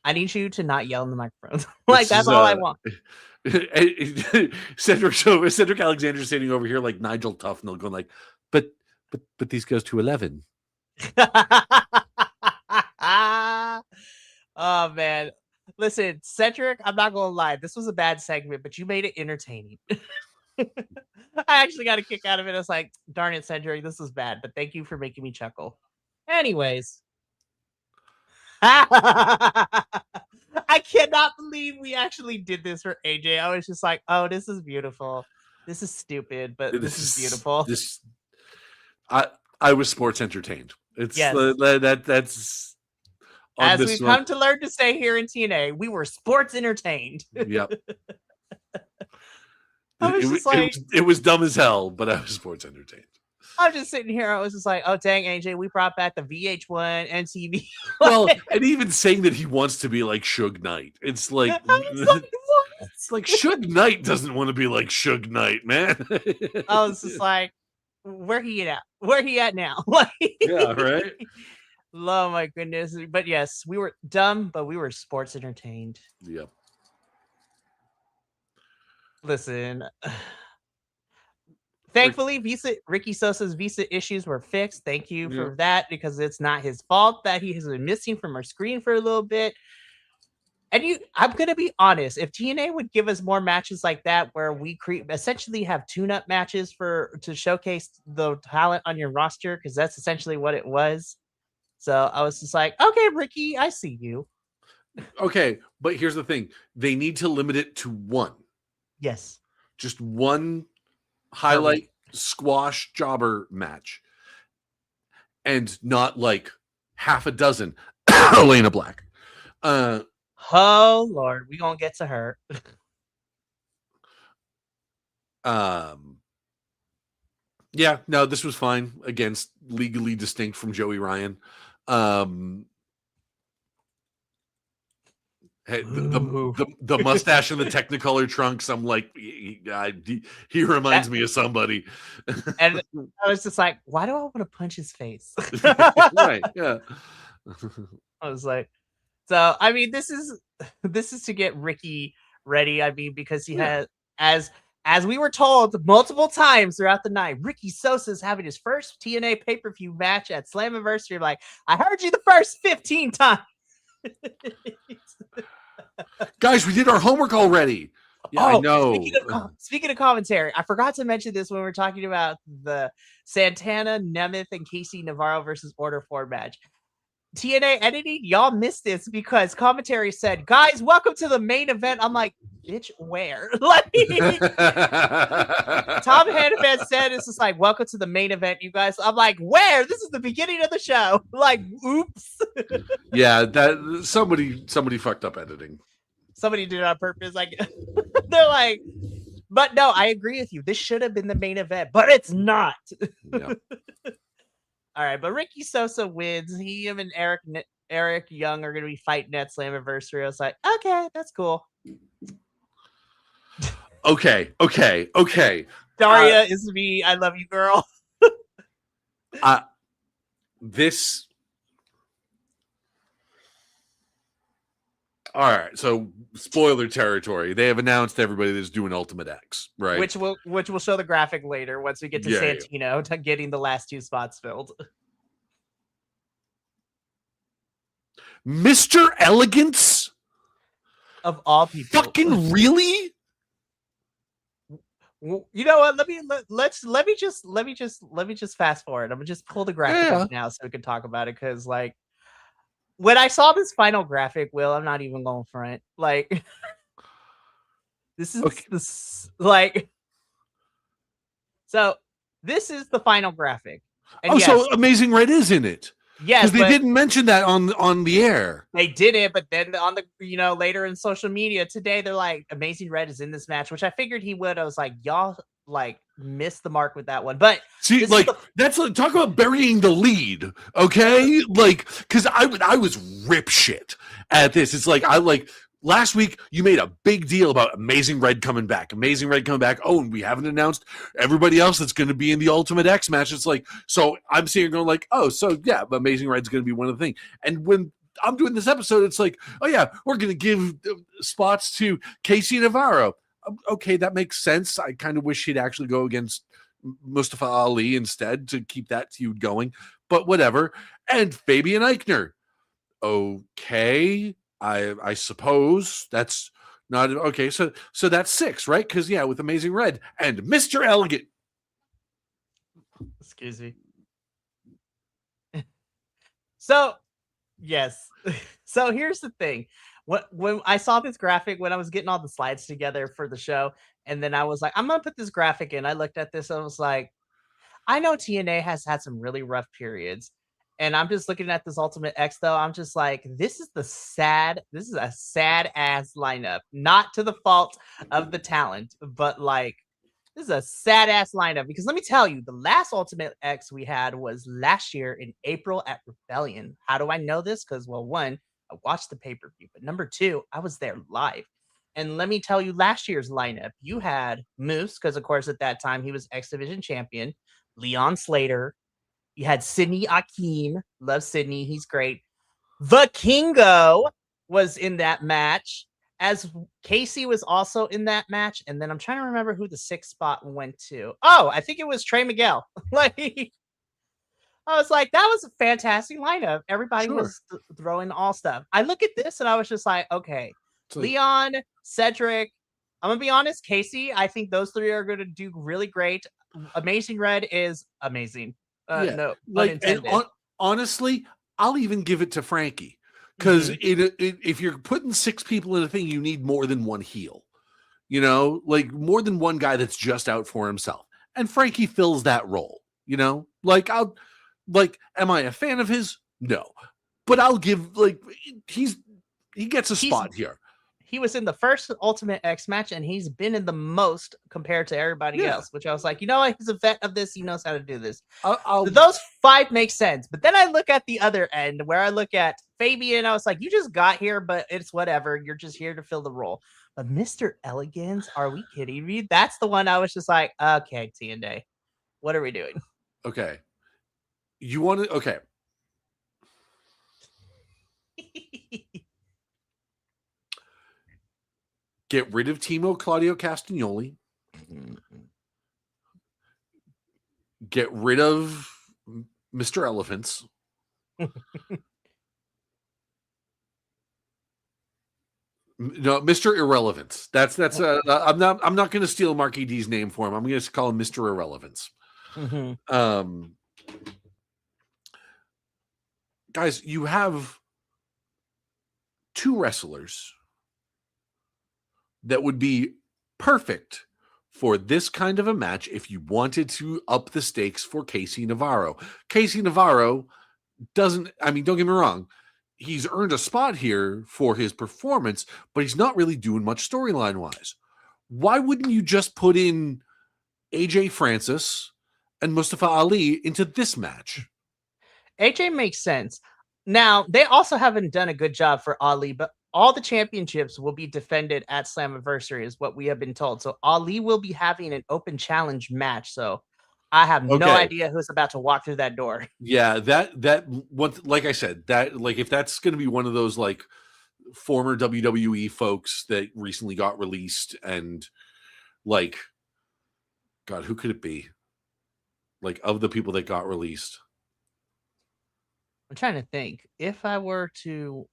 I need you to not yell in the microphone. This That's is, all I want. Cedric Alexander standing over here like Nigel Tufnell going like, but these goes to 11. Oh man. Listen, Cedric, I'm not gonna lie, this was a bad segment, but you made it entertaining. I actually got a kick out of it. I was like, darn it, Cedric, this was bad, but thank you for making me chuckle. Anyways. I cannot believe we actually did this for AJ. I was just like, oh, this is beautiful. This is stupid, but this is beautiful. I was sports entertained. It's yes. That's as we've come to learn to say here in TNA, we were sports entertained. Yep. It was dumb as hell, but I was sports entertained. I'm just sitting here. I was just like, oh, dang, AJ, we brought back the VH1 MTV. Well, and even saying that he wants to be like Suge Knight. It's like, it's like Suge Knight doesn't want to be like Suge Knight, man. I was just like, where he at? Where he at now? Yeah, right? Oh, my goodness. But yes, we were dumb, but we were sports entertained. Yep. Listen. Thankfully, Ricky Sosa's visa issues were fixed. Thank you for that, because it's not his fault that he has been missing from our screen for a little bit. And I'm going to be honest, if TNA would give us more matches like that, where we essentially have tune-up matches to showcase the talent on your roster, because that's essentially what it was. So I was just like, okay, Ricky, I see you. Okay, but here's the thing. They need to limit it to one. Yes. Just one highlight squash jobber match, and not like half a dozen Elena Black. Oh Lord, we gonna get to her. Yeah, no, this was fine. Against legally distinct from Joey Ryan. Hey, the mustache and the Technicolor trunks. I'm like, he reminds me of somebody. And I was just like, why do I want to punch his face? Right? Yeah. I was like, so I mean, this is to get Ricky ready. I mean, because he has, as we were told multiple times throughout the night, Ricky Sosa's having his first TNA pay-per-view match at Slammiversary. Like, I heard you the first 15 times. Guys, we did our homework already. Yeah, I know. Speaking of commentary, I forgot to mention this when we were talking about the Santana, Nemeth, and Casey Navarro versus Order 4 match. TNA editing, y'all missed this because commentary said, guys, welcome to the main event. I'm like, bitch, where? Like, Tom Hannafan said, it's just like, welcome to the main event, you guys. I'm like, where? This is the beginning of the show. Like, oops. Yeah, that somebody fucked up editing. Somebody did it on purpose. Like, they're like, but no, I agree with you. This should have been the main event, but it's not. Yeah. All right, but Ricky Sosa wins. Him and Eric Young are going to be fighting at Slammiversary. I was like, okay, that's cool. Okay. Daria is me. I love you, girl. This. All right, so spoiler territory. They have announced everybody that's doing Ultimate X, right? Which will show the graphic later once we get to Santino to getting the last 2 spots filled. Mr. Elegance? Of all people. Fucking really? You know what? Let me just fast forward. I'm gonna just pull the graphic up now so we can talk about it, because like, when I saw this final graphic, Will, I'm not even going front. Like, this is this like. So this is the final graphic. And so Amazing Red is in it. Yes, because they didn't mention that on the air. They didn't, but then on the later in social media today, they're like, Amazing Red is in this match, which I figured he would. I was like, y'all like missed the mark with that one. But see, like that's like, talk about burying the lead, okay? Like, because I was rip shit at this. It's like last week you made a big deal about Amazing Red coming back. Oh, and we haven't announced everybody else that's going to be in the Ultimate X match. It's like, so I'm sitting here going like, oh, so yeah, Amazing Red's going to be one of the things. And when I'm doing this episode. It's like, oh yeah, we're going to give spots to Casey Navarro. Okay, that makes sense. I kind of wish he'd actually go against Mustafa Ali instead to keep that feud going, but whatever. And Fabian Eichner. Okay, I suppose that's not okay. So that's 6, right? Because yeah, with Amazing Red and Mr. Elegant. Excuse me. So, yes. So here's the thing. When I saw this graphic, when I was getting all the slides together for the show, and then I was like, I'm gonna put this graphic in. I looked at this, and I was like, I know TNA has had some really rough periods. And I'm just looking at this Ultimate X though. I'm just like, this is a sad ass lineup. Not to the fault of the talent, but like this is a sad ass lineup because let me tell you, the last Ultimate X we had was last year in April at Rebellion. How do I know this? Because, well, one, I watched the pay per view, but number two, I was there live. And let me tell you, last year's lineup, you had Moose, because of course at that time he was X Division champion, Leon Slater. You had Sidney Akeem. Love Sidney. He's great. The Kingo was in that match, as Casey was also in that match. And then I'm trying to remember who the 6th spot went to. Oh, I think it was Trey Miguel. Like, I was like, that was a fantastic lineup. Everybody was throwing all stuff. I look at this and I was just like, okay, like, Leon, Cedric. I'm going to be honest, Casey, I think those 3 are going to do really great. Amazing Red is amazing. No, like, honestly, I'll even give it to Frankie because if you're putting 6 people in a thing, you need more than one heel, you know, like more than one guy that's just out for himself. And Frankie fills that role, you know, like am I a fan of his? No, but I'll give he gets a spot here. He was in the first Ultimate X match, and he's been in the most compared to everybody else, which I was like, you know what? He's a vet of this. He knows how to do this. Those 5 make sense. But then I look at the other end where I look at Fabian. I was like, you just got here, but it's whatever. You're just here to fill the role. But Mr. Elegance, are we kidding me? That's the one I was just like, okay, TNA, what are we doing? Okay. You want to, okay. Get rid of Timo Claudio Castagnoli. Get rid of Mr. Elephants. No, Mr. Irrelevance. That's I'm not going to steal Marky D's name for him. I'm going to call him Mr. Irrelevance. Guys, you have 2 wrestlers that would be perfect for this kind of a match if you wanted to up the stakes for Casey Navarro. Casey Navarro don't get me wrong, he's earned a spot here for his performance, but he's not really doing much storyline wise. Why wouldn't you just put in AJ Francis and Mustafa Ali into this match? AJ makes sense. Now, they also haven't done a good job for Ali, but all the championships will be defended at Slammiversary is what we have been told. So Ali will be having an open challenge match. So I have no idea who's about to walk through that door. Yeah, that what, like I said, that like if that's going to be one of those like former WWE folks that recently got released and like, God, who could it be? Like of the people that got released. I'm trying to think if I were to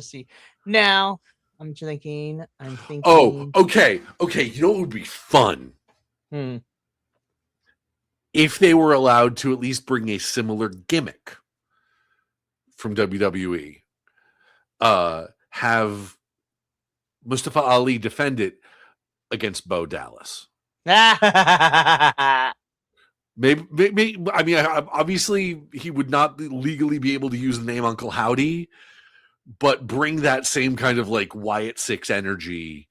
see now. I'm thinking. Oh, okay. You know what would be fun? If they were allowed to at least bring a similar gimmick from WWE, have Mustafa Ali defend it against Bo Dallas. Maybe. I mean, obviously, he would not legally be able to use the name Uncle Howdy, but bring that same kind of like Wyatt Six energy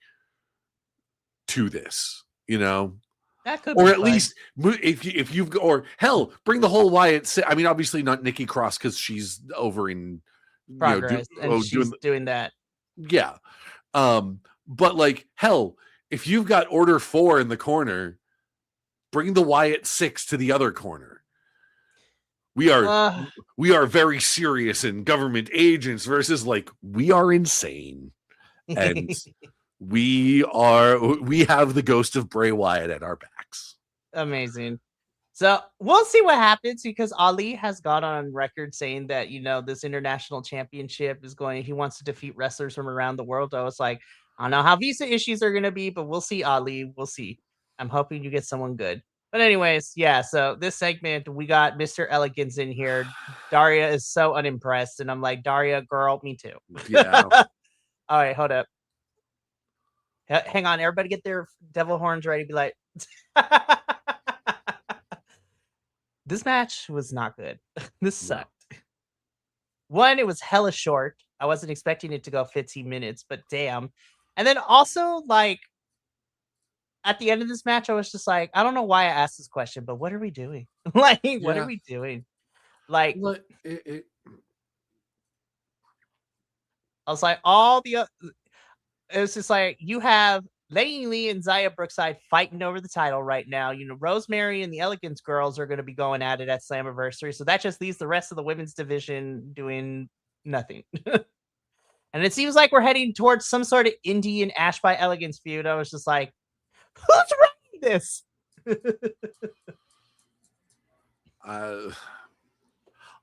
to this, you know. That could, or at least if you've or hell, bring the whole Wyatt. I mean, obviously not Nikki Cross because she's over in Progress and she's doing that. Yeah, but like hell, if you've got Order 4 in the corner. Bring the Wyatt 6 to the other corner. We are very serious and government agents versus like we are insane. And we have the ghost of Bray Wyatt at our backs. Amazing. So we'll see what happens because Ali has gone on record saying that, this international championship is he wants to defeat wrestlers from around the world. I was like, I don't know how visa issues are going to be, but we'll see, Ali. We'll see. I'm hoping you get someone good. But anyways, yeah. So this segment, we got Mr. Elegance in here. Daria is so unimpressed. And I'm like, Daria, girl, me too. Yeah. All right, hold up. Hang on. Everybody get their devil horns ready. Be like... This match was not good. This sucked. One, it was hella short. I wasn't expecting it to go 15 minutes, but damn. And then also, like, at the end of this match, I was just like, I don't know why I asked this question, but what are we doing? Like, what are we doing? Like, I was like, it was just like, you have Lei Lee and Zaya Brookside fighting over the title right now. Rosemary and the Elegance girls are going to be going at it at Slammiversary. So that just leaves the rest of the women's division doing nothing. And it seems like we're heading towards some sort of indie and Ash by Elegance feud. I was just like, who's writing this?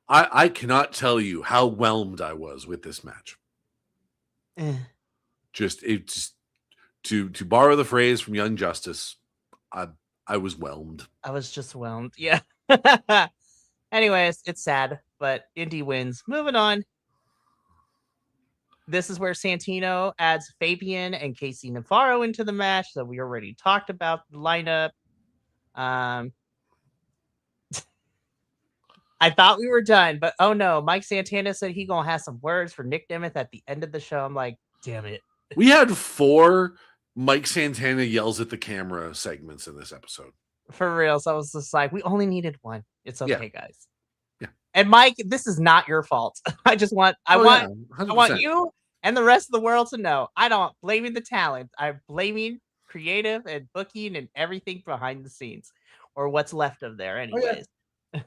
I cannot tell you how whelmed I was with this match. To borrow the phrase from Young Justice, I was whelmed. I was just whelmed. Yeah. Anyways, it's sad, but Indy wins. Moving on. This is where Santino adds Fabian and Casey Navarro into the match. So we already talked about the lineup. I thought we were done, but oh no, Mike Santana said he gonna have some words for Nick Nemeth at the end of the show. I'm like, damn it. We had 4 Mike Santana yells at the camera segments in this episode. For real. So I was just like, we only needed one. It's okay, guys. Yeah. And Mike, this is not your fault. I want you and the rest of the world to know I'm not blaming the talent. I'm blaming creative and booking and everything behind the scenes, or what's left of there anyways. Oh, yeah.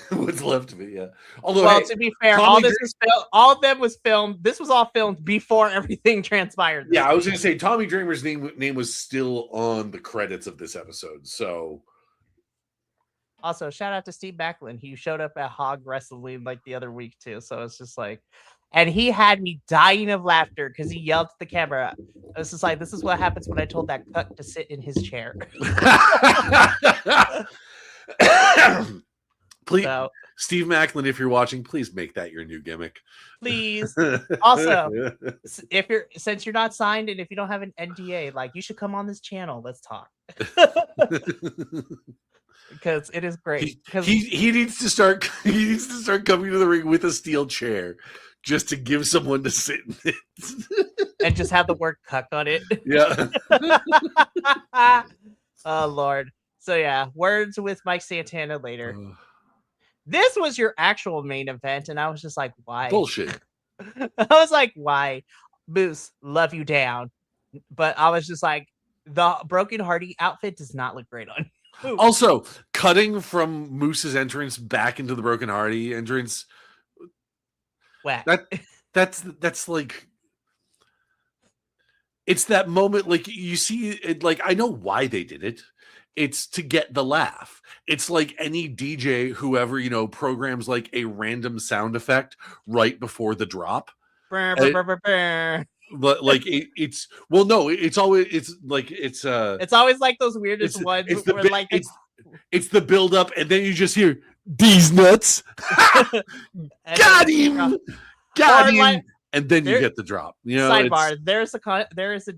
What's left of it, yeah. Although, well, to be fair, all of them was filmed. This was all filmed before everything transpired. Yeah, I was going to say Tommy Dreamer's name was still on the credits of this episode. So, also shout out to Steve Backlund. He showed up at Hog Wrestling like the other week too. So it's just like, and he had me dying of laughter because he yelled at the camera. I was just like, this is what happens when I told that cuck to sit in his chair. Please, Steve Macklin, if you're watching, please make that your new gimmick. Please. Also, since you're not signed and if you don't have an NDA, like you should come on this channel. Let's talk. Because it is great. He needs to start. He needs to start coming to the ring with a steel chair, just to give someone to sit in it, and just have the word "cuck" on it. Yeah. Oh Lord. So yeah, words with Mike Santana later. This was your actual main event, and I was just like, why? Bullshit. I was like, why? Moose, love you down. But I was just like, the Broken Hardy outfit does not look great on you. Also, cutting from Moose's entrance back into the Broken Hardy entrance. Whack. That's like, it's that moment, like you see it, like I know why they did it. It's to get the laugh. It's like any DJ, whoever, programs like a random sound effect right before the drop. But like it's always like those weirdest ones. It's the build up, and then you just hear these nuts. Got him. And then you get the drop. Sidebar: there is a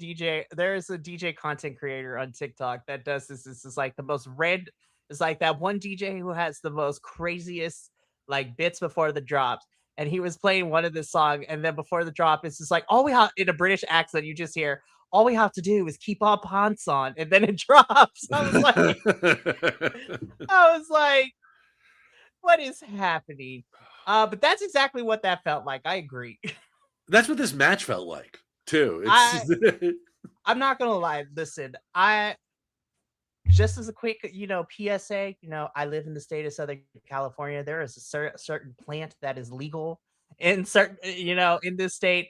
DJ content creator on TikTok that does this. This is like the most red. It's like that one DJ who has the most craziest like bits before the drops, and he was playing one of this song, and then before the drop, it's just like all we have in a British accent. You just hear all we have to do is keep our pants on, and then it drops. I was like, what is happening? But that's exactly what that felt like. I agree. That's what this match felt like, too. I'm not gonna lie. Listen, just as a quick, PSA, I live in the state of Southern California. There is a certain plant that is legal in certain, in this state.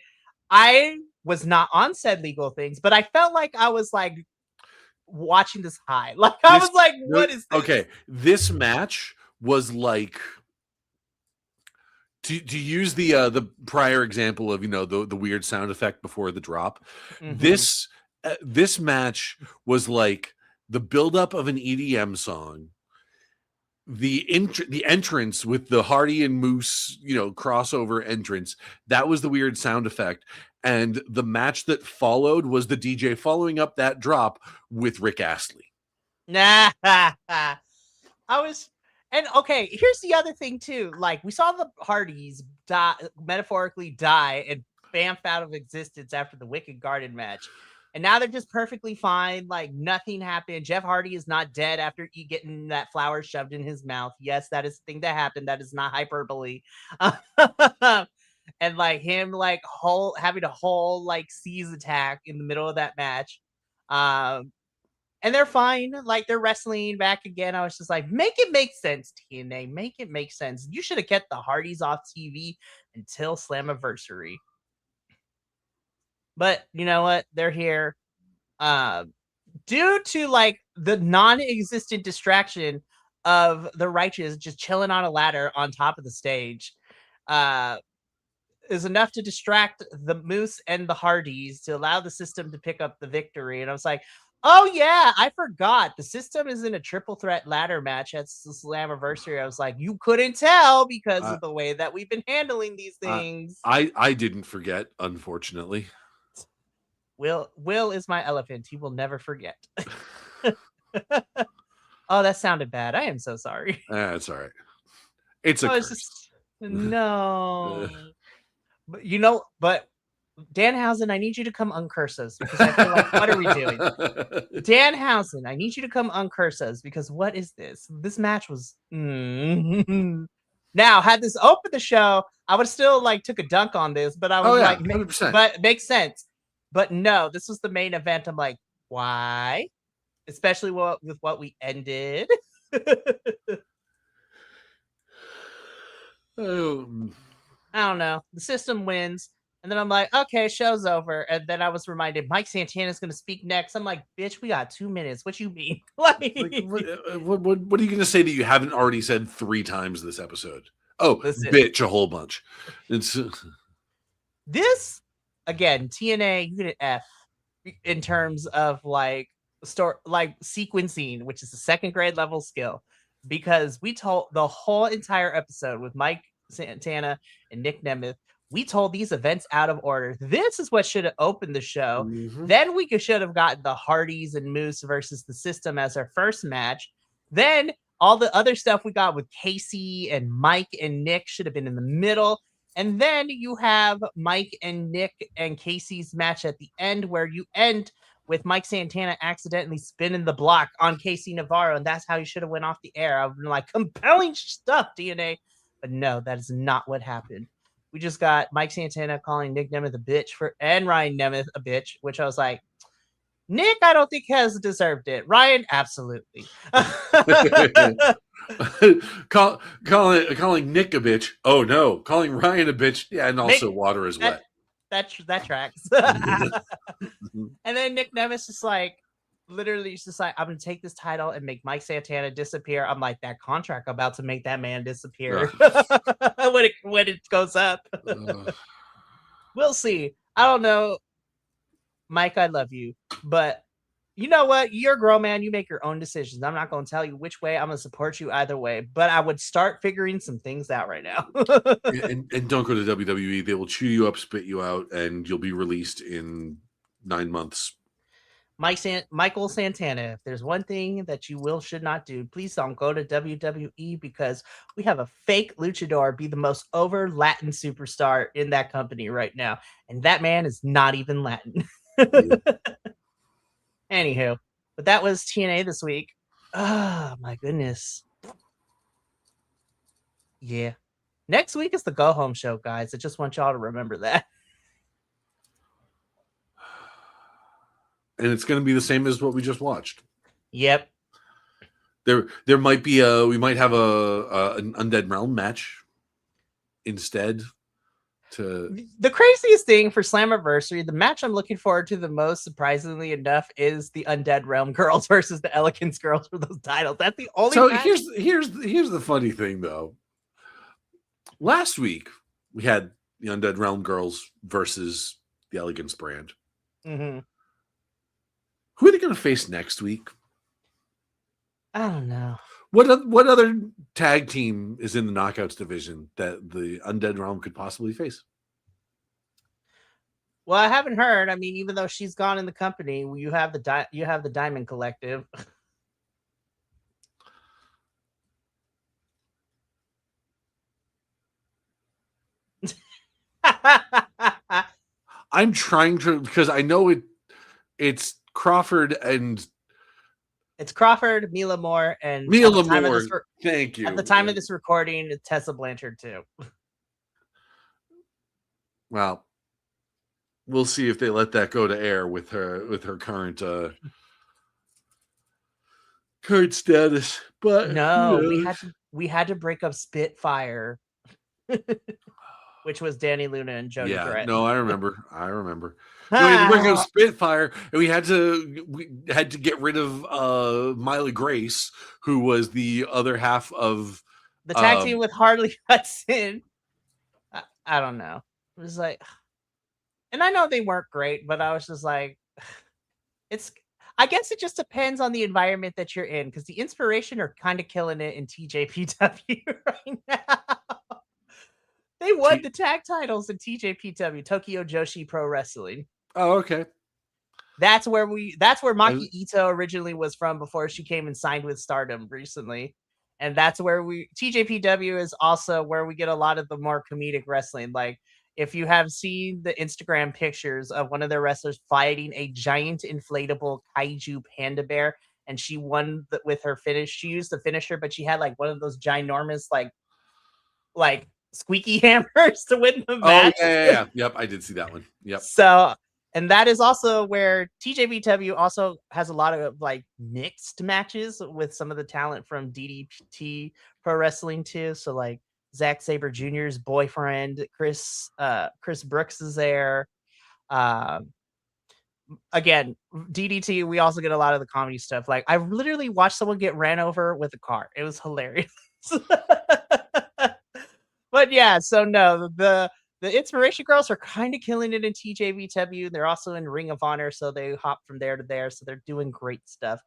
I was not on said legal things, but I felt like I was like watching this high. Like I This was like, what is this? okay? This match was like, to use the prior example of the weird sound effect before the drop. Mhm. This match was like the buildup of an EDM song. The entrance with the Hardy and Moose, crossover entrance, that was the weird sound effect. And the match that followed was the DJ following up that drop with Rick Astley. Nah, I was, and okay, here's the other thing too. Like we saw the Hardys metaphorically die and bamf out of existence after the Wicked Garden match. And now they're just perfectly fine. Like nothing happened. Jeff Hardy is not dead after getting that flower shoved in his mouth. Yes, that is the thing that happened. That is not hyperbole. And like him, like having a whole like seize attack in the middle of that match. And they're fine. Like they're wrestling back again. I was just like, make it make sense, TNA. Make it make sense. You should have kept the Hardys off TV until Slammiversary. But you know what? They're here. Due to like the non-existent distraction of the Righteous just chilling on a ladder on top of the stage, is enough to distract the Moose and the Hardys to allow the system to pick up the victory. And I was like, oh yeah, I forgot. The system is in a triple threat ladder match at the Slammiversary. I was like, you couldn't tell because of the way that we've been handling these things. I didn't forget, unfortunately. Will is my elephant. He will never forget. Oh, that sounded bad. I am so sorry. It's all right. It's a curse. No. But Danhausen, I need you to come uncurse us because I feel like, what are we doing? Danhausen, I need you to come uncurse us because what is this? This match was. Now, had this opened the show, I would still like took a dunk on this, but I was like, 100%. But it makes sense. But no, this was the main event. I'm like, why? Especially with what we ended. I don't know. The system wins. And then I'm like, okay, show's over. And then I was reminded Mike Santana's going to speak next. I'm like, bitch, we got 2 minutes. What you mean? What are you going to say that you haven't already said 3 times this episode? Oh, listen, bitch, a whole bunch. It's this, again, TNA, you get an F in terms of like sequencing, which is a 2nd grade level skill. Because we told the whole entire episode with Mike Santana and Nick Nemeth, we told these events out of order. This is what should have opened the show. Mm-hmm. Then we should have gotten the Hardys and Moose versus the System as our first match. Then all the other stuff we got with Casey and Mike and Nick should have been in the middle. And then you have Mike and Nick and Casey's match at the end, where you end with Mike Santana accidentally spinning the block on Casey Navarro. And that's how you should have went off the air. I've been like, compelling stuff, TNA. But no, that is not what happened. We just got Mike Santana calling Nick Nemeth a bitch and Ryan Nemeth a bitch, which I was like, Nick, I don't think has deserved it. Ryan, absolutely. calling Nick a bitch. Oh no, calling Ryan a bitch. Yeah, and also Nick, water is wet. That tracks. And then Nick Nemeth is like, literally, it's just like, I'm gonna take this title and make Mike Santana disappear. I'm like, that contract about to make that man disappear when it goes up. We'll see. I don't know, Mike. I love you, but you know what? You're a grown man. You make your own decisions. I'm not going to tell you which way. I'm going to support you either way. But I would start figuring some things out right now. and don't go to WWE. They will chew you up, spit you out, and you'll be released in 9 months. Michael Santana, if there's one thing that you should not do, please don't go to WWE, because we have a fake luchador be the most over Latin superstar in that company right now. And that man is not even Latin. Anywho, but that was TNA this week. Oh, my goodness. Yeah. Next week is the go home show, guys. I just want y'all to remember that. And it's going to be the same as what we just watched. Yep. There might be we might have an Undead Realm match instead. The craziest thing for Slammiversary, the match I'm looking forward to the most, surprisingly enough, is the Undead Realm girls versus the Elegance girls for those titles. That's the only. So match. here's the funny thing though. Last week we had the Undead Realm girls versus the Elegance brand. Mm-hmm. Who are they going to face next week? I don't know. What other tag team is in the Knockouts division that the Undead Realm could possibly face? Well, I haven't heard. I mean, even though she's gone in the company, you have the Diamond Collective. I'm trying to, because I know it's Crawford and it's Crawford, Mila Moore, and Mila Moore. Thank you. At the time of this recording, it's Tessa Blanchard too. Well, we'll see if they let that go to air with her current current status. But no, we had to break up Spitfire, which was Danny Luna and Jody Brett. No, I remember. We had to break up Spitfire, and we had to get rid of Miley Grace, who was the other half of the tag team with Harley Hudson. I don't know. It was like, and I know they weren't great, but I was just like, I guess it just depends on the environment that you're in, because the Inspiration are kind of killing it in TJPW right now. They won the tag titles in TJPW, Tokyo Joshi Pro Wrestling. Oh, okay. That's where Maki Ito originally was from before she came and signed with Stardom recently. And that's where TJPW is also where we get a lot of the more comedic wrestling. Like, if you have seen the Instagram pictures of one of their wrestlers fighting a giant inflatable kaiju panda bear, and she won with her finish. She used the finisher, but she had like one of those ginormous like squeaky hammers to win the match. Oh, yeah. Yep, I did see that one. Yep. So, and that is also where TJPW also has a lot of like mixed matches with some of the talent from DDT Pro Wrestling too. So like Zack Sabre Jr.'s boyfriend, Chris Brooks is there. Again, DDT, we also get a lot of the comedy stuff. Like, I literally watched someone get ran over with a car. It was hilarious. But yeah, so no, the Inspiration Girls are kind of killing it in TJPW. They're also in Ring of Honor, so they hop from there to there. So they're doing great stuff.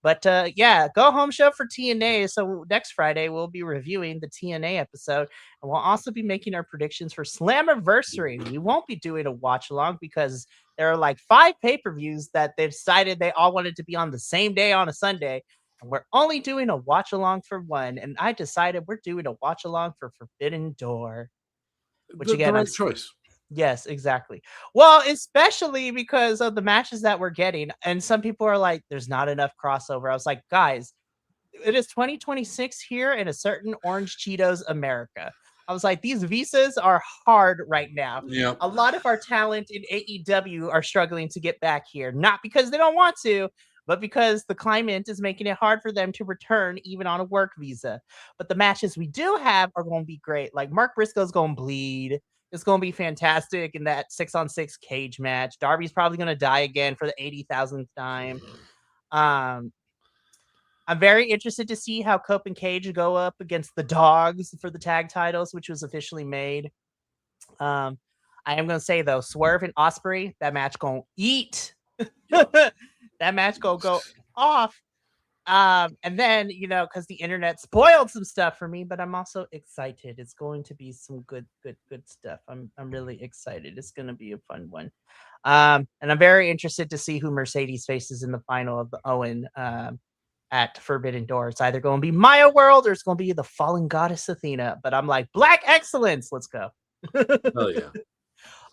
But yeah, go home show for TNA. So next Friday, we'll be reviewing the TNA episode. And we'll also be making our predictions for Slammiversary. We won't be doing a watch along because there are like 5 pay-per-views that they've decided they all wanted to be on the same day on a Sunday. And we're only doing a watch along for one. And I decided we're doing a watch along for Forbidden Door. Which again, the right choice. Yes, exactly. Well, especially because of the matches that we're getting. And some people are like, there's not enough crossover. I was like, guys, it is 2026 here in a certain Orange Cheetos America. I was like, these visas are hard right now. Yeah. A lot of our talent in AEW are struggling to get back here. Not because they don't want to, but because the climate is making it hard for them to return even on a work visa. But the matches we do have are going to be great. Like Mark Briscoe's going to bleed. It's going to be fantastic in that 6-on-6 cage match. Darby's probably going to die again for the 80,000th time. I'm very interested to see how Cope and Cage go up against the Dogs for the tag titles, which was officially made. I am going to say, though, Swerve and Ospreay, that match going to eat. That match go off. And then, because the internet spoiled some stuff for me, but I'm also excited. It's going to be some good stuff. I'm really excited. It's going to be a fun one. And I'm very interested to see who Mercedes faces in the final of the Owen at Forbidden Door. It's either going to be Maya World or it's going to be the Fallen Goddess Athena. But I'm like, Black Excellence. Let's go. Oh, yeah.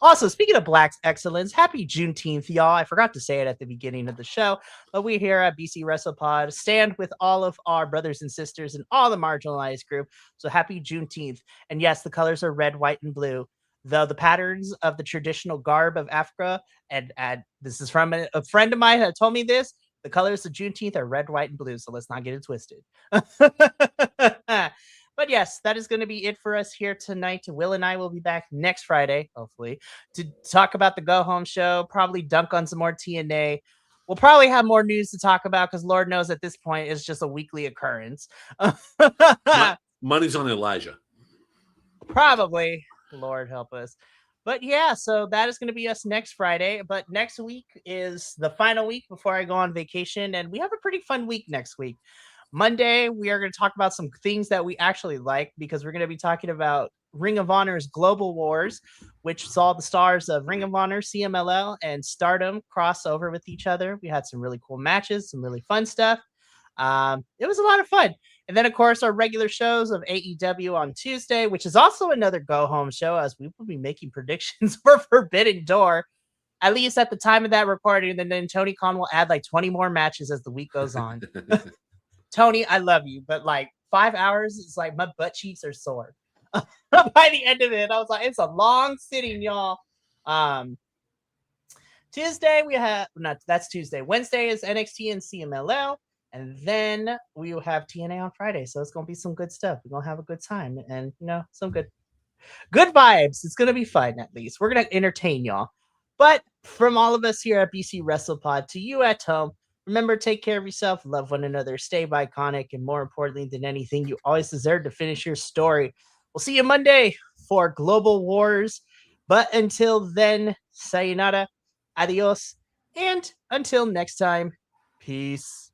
Also, speaking of Black Excellence, happy Juneteenth, y'all. I forgot to say it at the beginning of the show, but we here at BC Wrestle Pod stand with all of our brothers and sisters and all the marginalized group. So happy Juneteenth. And yes, the colors are red, white, and blue. Though the patterns of the traditional garb of Africa, and this is from a friend of mine that told me this, The colors of Juneteenth are red, white, and blue, so let's not get it twisted. But yes, that is going to be it for us here tonight. Will and I will be back next Friday, hopefully, to talk about the Go Home show, probably dunk on some more TNA. We'll probably have more news to talk about because Lord knows at this point it's just a weekly occurrence. Money's on Elijah. Probably. Lord help us. But yeah, so that is going to be us next Friday. But next week is the final week before I go on vacation. And we have a pretty fun week next week. Monday, we are going to talk about some things that we actually like because we're going to be talking about Ring of Honor's Global Wars, which saw the stars of Ring of Honor, CMLL, and Stardom cross over with each other. We had some really cool matches, some really fun stuff. It was a lot of fun. And then, of course, our regular shows of AEW on Tuesday, which is also another go-home show, as we will be making predictions for Forbidden Door, at least at the time of that recording. And then Tony Khan will add like 20 more matches as the week goes on. Tony, I love you, but like 5 hours, it's like my butt cheeks are sore. By the end of it, I was like, it's a long sitting, y'all. Tuesday, we have, that's Tuesday. Wednesday is NXT and CMLL. And then we will have TNA on Friday. So it's going to be some good stuff. We're going to have a good time and, some good vibes. It's going to be fun, at least. We're going to entertain y'all. But from all of us here at BC Wrestle Pod to you at home, remember, take care of yourself, love one another, stay iconic, and more importantly than anything, you always deserve to finish your story. We'll see you Monday for Global Wars. But until then, sayonara, adios, and until next time, peace.